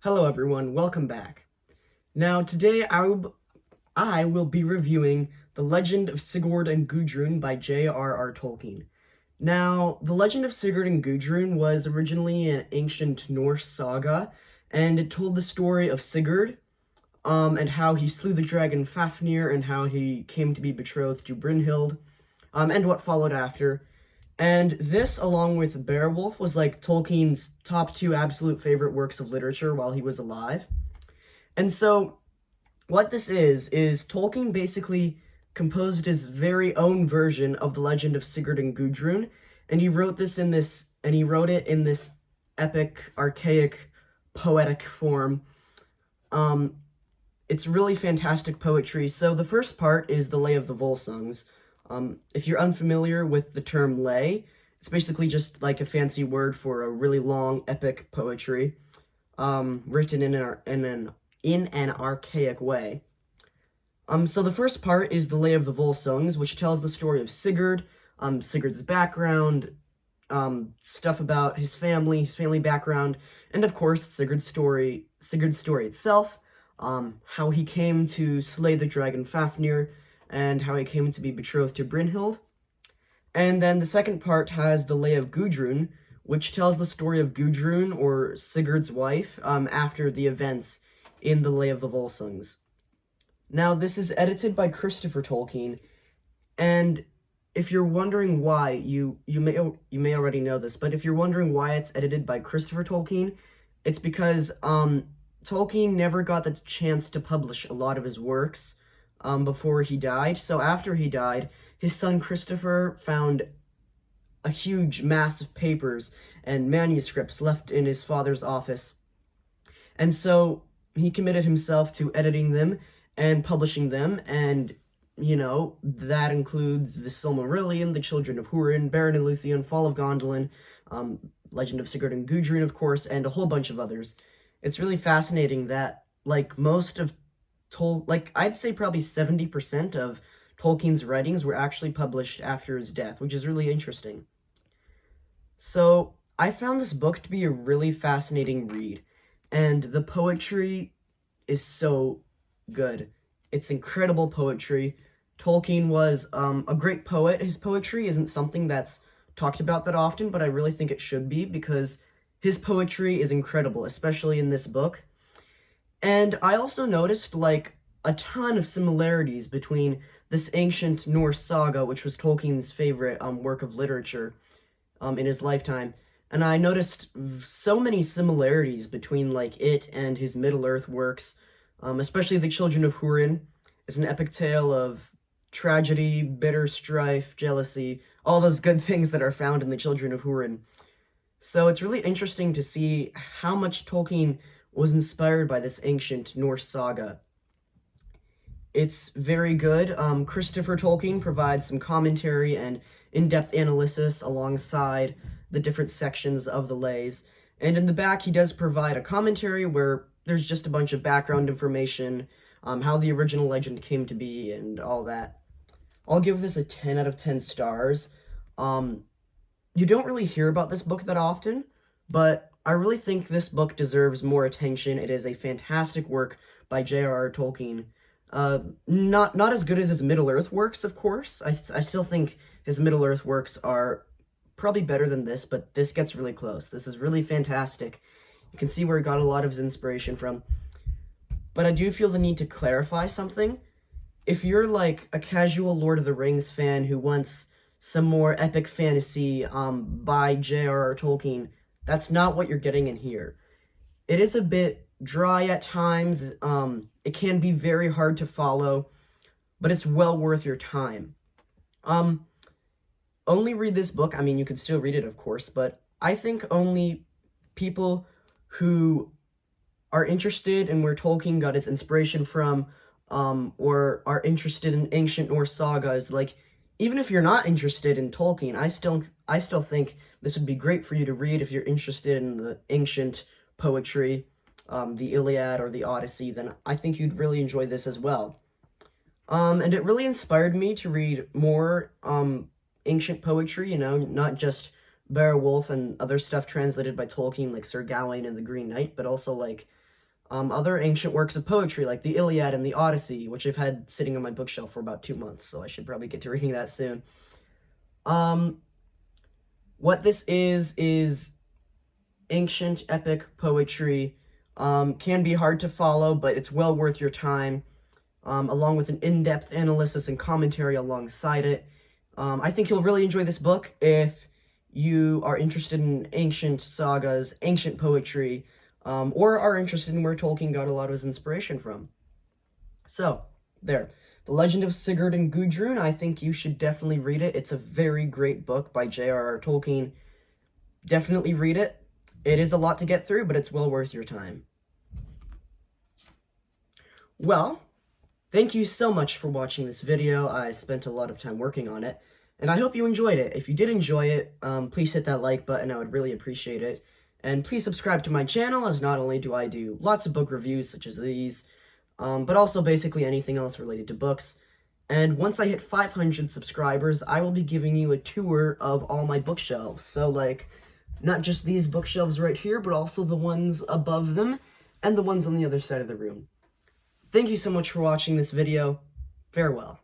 Hello everyone, welcome back. Now today I will be reviewing The Legend of Sigurd and Gudrùn by J.R.R. Tolkien. Now, The Legend of Sigurd and Gudrùn was originally an ancient Norse saga, and it told the story of Sigurd, and how he slew the dragon Fafnir, and how he came to be betrothed to Brynhild, and what followed after. And this, along with Beowulf, was like Tolkien's top two absolute favorite works of literature while he was alive. And so, what this is Tolkien basically composed his very own version of the legend of Sigurd and Gudrùn, and he wrote it in this epic, archaic, poetic form. It's really fantastic poetry. So the first part is the Lay of the Volsungs. If you're unfamiliar with the term lay, it's basically just like a fancy word for a really long, epic poetry, written in an archaic way. So the first part is the Lay of the Volsungs, which tells the story of Sigurd, Sigurd's background, stuff about his family background, and of course Sigurd's story itself, how he came to slay the dragon Fafnir, and how he came to be betrothed to Brynhild. And then the second part has the Lay of Gudrùn, which tells the story of Gudrùn, or Sigurd's wife, after the events in the Lay of the Volsungs. Now, this is edited by Christopher Tolkien, and if you're wondering why, you may already know this, but if you're wondering why it's edited by Christopher Tolkien, it's because Tolkien never got the chance to publish a lot of his works before he died. So after he died, his son Christopher found a huge mass of papers and manuscripts left in his father's office. And so he committed himself to editing them and publishing them, and, that includes the Silmarillion, the Children of Húrin, Beren and Luthien, Fall of Gondolin, Legend of Sigurd and Gudrùn, of course, and a whole bunch of others. It's really fascinating that, most of I'd say probably 70% of Tolkien's writings were actually published after his death, which is really interesting. So, I found this book to be a really fascinating read, and the poetry is so good. It's incredible poetry. Tolkien was a great poet. His poetry isn't something that's talked about that often, but I really think it should be, because his poetry is incredible, especially in this book. And I also noticed, a ton of similarities between this ancient Norse saga, which was Tolkien's favorite work of literature in his lifetime. And I noticed so many similarities between, it and his Middle-earth works, especially The Children of Húrin is an epic tale of tragedy, bitter strife, jealousy, all those good things that are found in The Children of Húrin. So it's really interesting to see how much Tolkien was inspired by this ancient Norse saga. It's very good. Christopher Tolkien provides some commentary and in-depth analysis alongside the different sections of the lays. And in the back, he does provide a commentary where there's just a bunch of background information, how the original legend came to be, and all that. I'll give this a 10 out of 10 stars. You don't really hear about this book that often, but I really think this book deserves more attention. It is a fantastic work by J.R.R. Tolkien. Not as good as his Middle-earth works, of course. I still think his Middle-earth works are probably better than this, but this gets really close. This is really fantastic. You can see where he got a lot of his inspiration from. But I do feel the need to clarify something. If you're a casual Lord of the Rings fan who wants some more epic fantasy by J.R.R. Tolkien, that's not what you're getting in here. It is a bit dry at times. It can be very hard to follow, but it's well worth your time. Only read this book. I mean, you could still read it, of course, but I think only people who are interested in where Tolkien got his inspiration from, or are interested in ancient Norse sagas, even if you're not interested in Tolkien, I still think this would be great for you to read if you're interested in the ancient poetry, the Iliad or the Odyssey, then I think you'd really enjoy this as well. And it really inspired me to read more ancient poetry, not just Beowulf and other stuff translated by Tolkien, like Sir Gawain and the Green Knight, but also, other ancient works of poetry, like the Iliad and the Odyssey, which I've had sitting on my bookshelf for about 2 months, so I should probably get to reading that soon. What this is ancient epic poetry. Can be hard to follow, but it's well worth your time, along with an in-depth analysis and commentary alongside it. I think you'll really enjoy this book if you are interested in ancient sagas, ancient poetry, or are interested in where Tolkien got a lot of his inspiration from. So, there. The Legend of Sigurd and Gudrùn, I think you should definitely read it. It's a very great book by J.R.R. Tolkien. Definitely read it. It is a lot to get through, but it's well worth your time. Well, thank you so much for watching this video. I spent a lot of time working on it, and I hope you enjoyed it. If you did enjoy it, please hit that like button. I would really appreciate it. And please subscribe to my channel, as not only do I do lots of book reviews such as these, but also basically anything else related to books. And once I hit 500 subscribers, I will be giving you a tour of all my bookshelves. So, like, not just these bookshelves right here, but also the ones above them, and the ones on the other side of the room. Thank you so much for watching this video. Farewell.